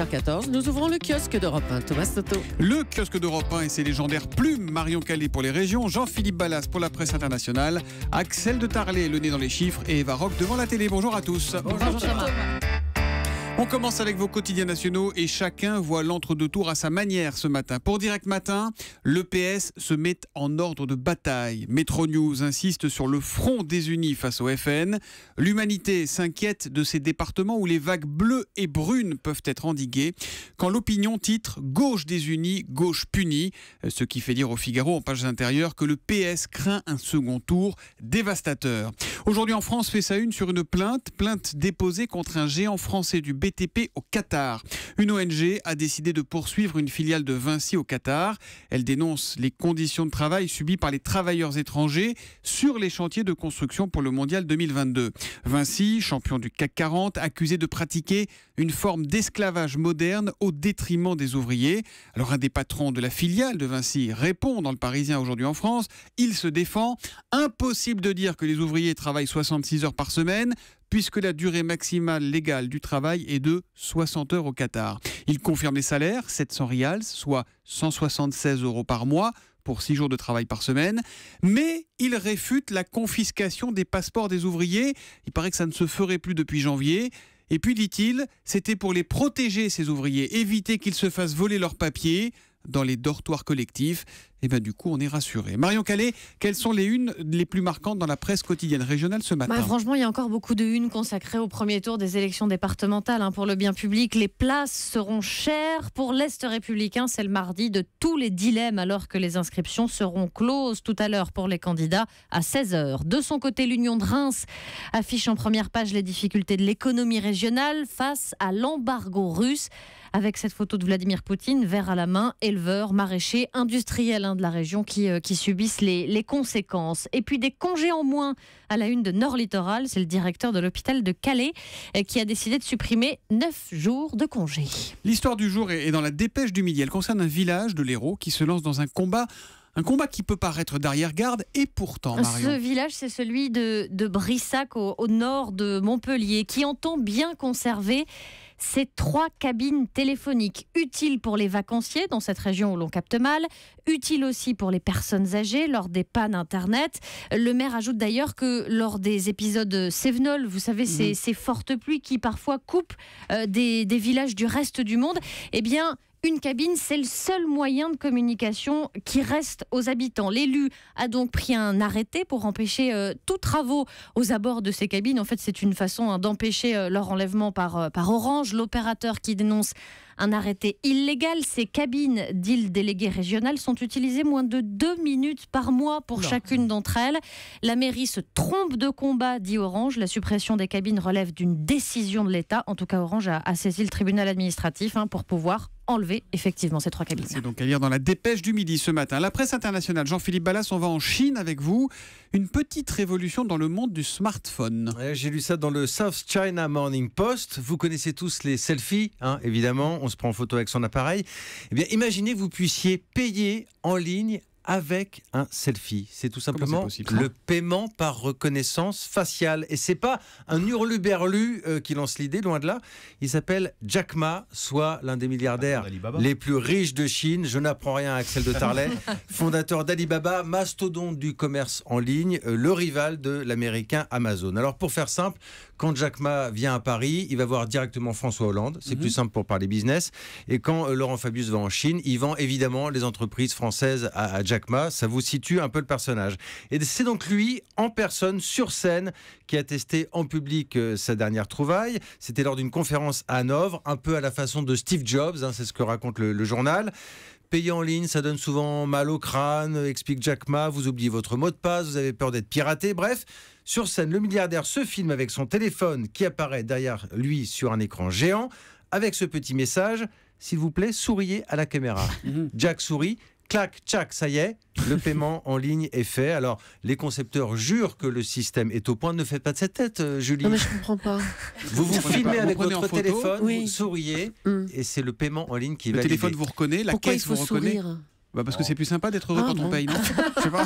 6h14, nous ouvrons le kiosque d'Europe 1. Thomas Soto. Le kiosque d'Europe 1 et ses légendaires plumes. Marion Calais pour les régions, Jean-Philippe Ballas pour la presse internationale, Axel de Tarlet, le nez dans les chiffres, et Eva Rock devant la télé. Bonjour à tous. Bonjour Thomas. On commence avec vos quotidiens nationaux et chacun voit l'entre-deux-tours à sa manière ce matin. Pour Direct Matin, le PS se met en ordre de bataille. Métro News insiste sur le front des Unis face au FN. L'Humanité s'inquiète de ces départements où les vagues bleues et brunes peuvent être endiguées. Quand l'Opinion titre « Gauche des Unis, gauche punie », ce qui fait dire au Figaro en pages intérieures que le PS craint un second tour dévastateur. Aujourd'hui en France fait sa une sur une plainte déposée contre un géant français du BTP au Qatar. Une ONG a décidé de poursuivre une filiale de Vinci au Qatar. Elle dénonce les conditions de travail subies par les travailleurs étrangers sur les chantiers de construction pour le mondial 2022. Vinci, champion du CAC 40, accusé de pratiquer une forme d'esclavage moderne au détriment des ouvriers. Alors un des patrons de la filiale de Vinci répond dans le Parisien aujourd'hui en France. Il se défend. Impossible de dire que les ouvriers travaillent 66 heures par semaine, puisque la durée maximale légale du travail est de 60 heures au Qatar. Il confirme les salaires, 700 rials, soit 176 € par mois, pour 6 jours de travail par semaine, mais il réfute la confiscation des passeports des ouvriers. Il paraît que ça ne se ferait plus depuis janvier. Et puis, dit-il, c'était pour les protéger, ces ouvriers, éviter qu'ils se fassent voler leurs papiers dans les dortoirs collectifs. Et bien du coup, on est rassuré. Marion Calais, quelles sont les unes les plus marquantes dans la presse quotidienne régionale ce matin ? Franchement, il y a encore beaucoup de unes consacrées au premier tour des élections départementales pour le bien public. Les places seront chères. Pour l'Est républicain, c'est le mardi de tous les dilemmes, alors que les inscriptions seront closes tout à l'heure pour les candidats à 16h. De son côté, l'Union de Reims affiche en première page les difficultés de l'économie régionale face à l'embargo russe. Avec cette photo de Vladimir Poutine, verre à la main, éleveurs, maraîchers, industriels de la région qui subissent les conséquences. Et puis des congés en moins à la une de Nord Littoral, c'est le directeur de l'hôpital de Calais qui a décidé de supprimer 9 jours de congés. L'histoire du jour est dans la dépêche du midi. Elle concerne un village de l'Hérault qui se lance dans un combat qui peut paraître d'arrière-garde et pourtant, Marion. Ce village, c'est celui de Brissac au nord de Montpellier qui entend bien conserver ces 3 cabines téléphoniques utiles pour les vacanciers dans cette région où l'on capte mal, utiles aussi pour les personnes âgées lors des pannes Internet. Le maire ajoute d'ailleurs que lors des épisodes Cévenol, vous savez, ces fortes pluies qui parfois coupent des villages du reste du monde, eh bien, une cabine, c'est le seul moyen de communication qui reste aux habitants. L'élu a donc pris un arrêté pour empêcher tous travaux aux abords de ces cabines. En fait, c'est une façon d'empêcher leur enlèvement par Orange. L'opérateur qui dénonce un arrêté illégal. Ces cabines, dit le délégué régional, sont utilisées moins de 2 minutes par mois pour chacune d'entre elles. La mairie se trompe de combat, dit Orange. La suppression des cabines relève d'une décision de l'État. En tout cas, Orange a saisi le tribunal administratif pour pouvoir enlever effectivement ces 3 cabines. C'est donc à lire dans la dépêche du midi ce matin. La presse internationale, Jean-Philippe Ballas, on va en Chine avec vous. Une petite révolution dans le monde du smartphone. J'ai lu ça dans le South China Morning Post. Vous connaissez tous les selfies, évidemment. On se prend en photo avec son appareil. Eh bien, imaginez que vous puissiez payer en ligne avec un selfie. C'est tout simplement le paiement par reconnaissance faciale. Et c'est pas un hurluberlu qui lance l'idée, loin de là. Il s'appelle Jack Ma, soit l'un des milliardaires les plus riches de Chine. Je n'apprends rien à Axel de Tarlet, fondateur d'Alibaba, mastodonte du commerce en ligne, le rival de l'américain Amazon. Alors pour faire simple, quand Jack Ma vient à Paris, il va voir directement François Hollande. C'est plus simple pour parler business. Et quand Laurent Fabius va en Chine, il vend évidemment les entreprises françaises à Jack Ma. Ça vous situe un peu le personnage. Et c'est donc lui, en personne, sur scène, qui a testé en public sa dernière trouvaille. C'était lors d'une conférence à Hanovre, un peu à la façon de Steve Jobs, c'est ce que raconte le journal. Payer en ligne, ça donne souvent mal au crâne, explique Jack Ma, vous oubliez votre mot de passe, vous avez peur d'être piraté, bref. Sur scène, le milliardaire se filme avec son téléphone qui apparaît derrière lui sur un écran géant, avec ce petit message, s'il vous plaît, souriez à la caméra. Jack sourit, clac, tchac, ça y est, le paiement en ligne est fait. Alors, les concepteurs jurent que le système est au point. Ne faites pas de cette tête, Julie. Non mais je comprends pas. Vous filmez avec prenez votre en photo, téléphone, vous souriez, et c'est le paiement en ligne qui va Le téléphone vous reconnaît, la Pourquoi caisse il faut vous reconnaît. sourire ? Bah parce que c'est plus sympa d'être heureux quand on paye, non? Je sais pas.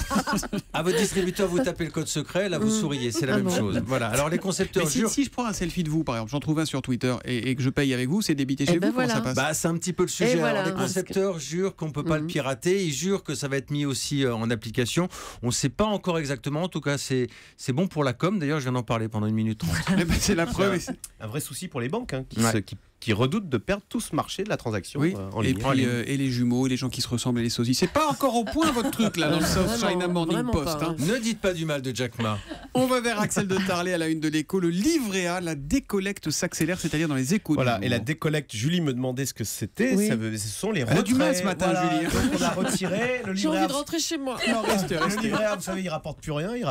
À votre distributeur, vous tapez le code secret, là vous souriez, c'est la même chose. Voilà. Alors les concepteurs Mais jurent. si je prends un selfie de vous, par exemple, j'en trouve un sur Twitter et que je paye avec vous, c'est débité chez vous, comment ça passe? Bah, c'est un petit peu le sujet. Et voilà, Alors, les concepteurs jurent qu'on ne peut pas le pirater, ils jurent que ça va être mis aussi en application. On ne sait pas encore exactement, en tout cas c'est bon pour la com. D'ailleurs, je viens d'en parler pendant 1 minute 30. Eh ben, c'est la preuve. Un vrai souci pour les banques hein, Ouais. qui redoutent de perdre tout ce marché de la transaction Oui, en et ligne. puis et les jumeaux, les gens qui se ressemblent et les sosies. C'est pas encore au point votre truc là dans le South China Morning vraiment Post. pas, hein. Ne dites pas du mal de Jack Ma. On va vers Axel de Tarlet à la une de l'écho. Le livret A, la décollecte s'accélère, c'est-à-dire dans les échos. Voilà, du et la moment. décollecte, Julie me demandait ce que c'était. Oui. Ce sont les Elle a retraits. du mal ce matin, Voilà, Julie. donc on a retiré le J'ai livret envie A. de rentrer chez moi. Non, restez, Le restez. livret A, vous savez, il rapporte plus rien, il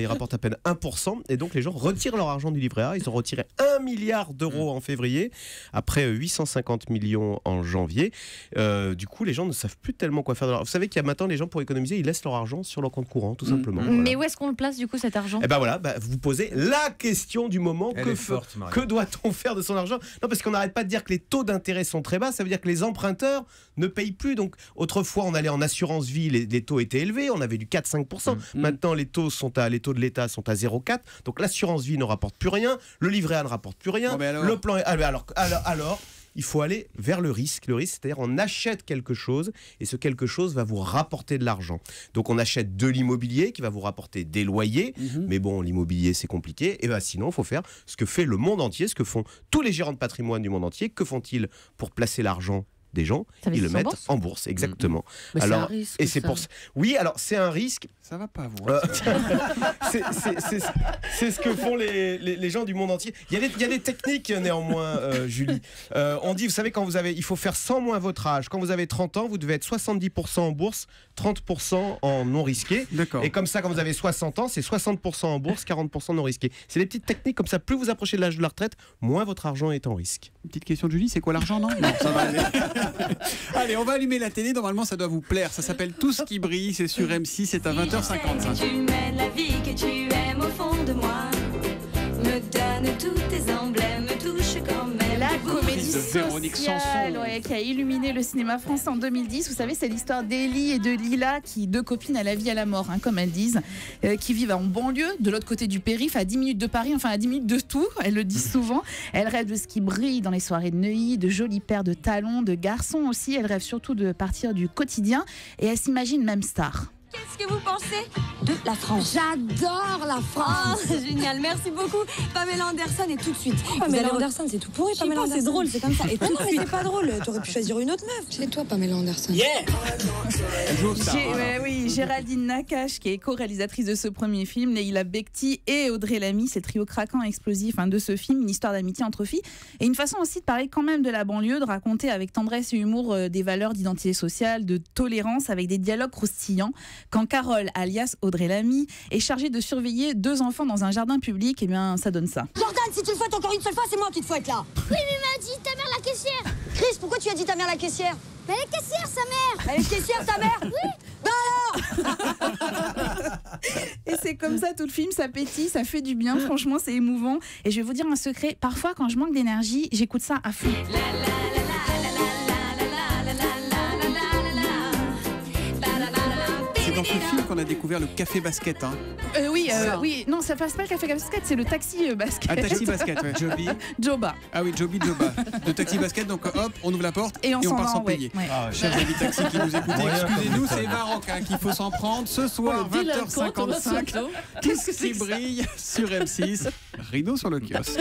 rapporte à peine 1%, et donc les gens retirent leur argent du livret A. Ils ont retiré 1 milliard d'euros en février, après 850 millions en janvier. Du coup, les gens ne savent plus tellement quoi faire de leur argent. Vous savez qu'il y a maintenant, les gens, pour économiser, ils laissent leur argent sur leur compte courant, tout simplement. Voilà. Mais où est-ce qu'on le place du coup cet argent? Et ben voilà, vous posez la question du moment. Elle est forte, Marie. Que doit-on faire de son argent? Non, parce qu'on n'arrête pas de dire que les taux d'intérêt sont très bas. Ça veut dire que les emprunteurs ne payent plus. Donc, autrefois, on allait en assurance vie, les taux étaient élevés. On avait du 4-5%. Maintenant, les taux de l'État sont à 0,4. Donc, l'assurance vie ne rapporte plus rien. Le livret A ne rapporte plus rien. Bon, mais alors Le plan. Alors, il faut aller vers le risque. Le risque, c'est-à-dire on achète quelque chose et ce quelque chose va vous rapporter de l'argent. Donc on achète de l'immobilier qui va vous rapporter des loyers. Mais bon, l'immobilier, c'est compliqué. Et bien sinon, il faut faire ce que fait le monde entier, ce que font tous les gérants de patrimoine du monde entier. Que font-ils pour placer l'argent des gens? Ils le mettent en bourse, exactement. Mais c'est Alors, un risque, et c'est ça. pour ça. Oui, alors c'est un risque. Ça va pas, vous. C'est ce que font les gens du monde entier. Il y a des techniques néanmoins, Julie. On dit, vous savez, il faut faire 100 moins votre âge. Quand vous avez 30 ans, vous devez être 70% en bourse, 30% en non risqué. D'accord. Et comme ça, quand vous avez 60 ans, c'est 60% en bourse, 40% non risqué. C'est des petites techniques comme ça. Plus vous approchez de l'âge de la retraite, moins votre argent est en risque. Une petite question de Julie, c'est quoi l'argent, non? Non, ça va aller. Allez, on va allumer la télé. Normalement, ça doit vous plaire. Ça s'appelle Tout ce qui brille. C'est sur M6. C'est à 20h55. Tu mènes la vie que tu aimes au fond de moi. Me donne tous tes emblèmes, me touche quand même. La comédie de Véronique sociale Sanson. qui a illuminé le cinéma français en 2010. Vous savez, c'est l'histoire d'Élie et de Lila, deux copines à la vie à la mort, comme elles disent, qui vivent en banlieue, de l'autre côté du périph', à 10 minutes de Paris, enfin à 10 minutes de Tours, elles le disent souvent. Elles rêvent de ce qui brille dans les soirées de Neuilly, de jolies paires de talons, de garçons aussi. Elles rêvent surtout de partir du quotidien et elles s'imaginent même stars. Qu'est-ce que vous pensez de la France? J'adore la France. Génial, merci beaucoup. Pamela Anderson et tout de suite. Pamela Anderson, c'est tout pourri. Pamela Anderson, c'est drôle, c'est comme ça. Et tout, non, mais c'est pas drôle. T'aurais pu choisir une autre meuf. C'est toi, Pamela Anderson. Elle joue au star, hein. Oui, Géraldine Nakache, qui est co-réalisatrice de ce premier film, Leïla Bekti et Audrey Lamy, c'est le trio craquant et explosif de ce film, une histoire d'amitié entre filles, et une façon aussi de parler quand même de la banlieue, de raconter avec tendresse et humour des valeurs d'identité sociale, de tolérance, avec des dialogues croustillants. Quand Carole, alias Audrey Lamy, est chargée de surveiller 2 enfants dans un jardin public, et bien ça donne ça. Jordan, si tu le fouettes encore une seule fois, c'est moi qui te fouette là. Oui, mais m'a dit ta mère la caissière. Chris, pourquoi tu as dit ta mère la caissière? Mais la caissière, sa mère. Elle est caissière, ta mère? Oui. Et c'est comme ça tout le film, ça pétille, ça fait du bien, franchement c'est émouvant. Et je vais vous dire un secret, parfois quand je manque d'énergie, j'écoute ça à fond. C'est dans ce film qu'on a découvert le café basket. Hein. Oui, non, ça passe pas le café basket, c'est le taxi basket. Ah, taxi basket, ouais. Joby. Joba. Ah oui, Joby Joba. Le taxi basket, donc hop, on ouvre la porte Et on s'en part va, sans ouais, payer. ouais. Ah, Chers amis taxi qui nous écoutez, Moyen excusez-nous, comme c'est Maroc qu'il faut s'en prendre. Ce soir, 20h55, tout ce qui brille sur M6. Rideau sur le kiosque.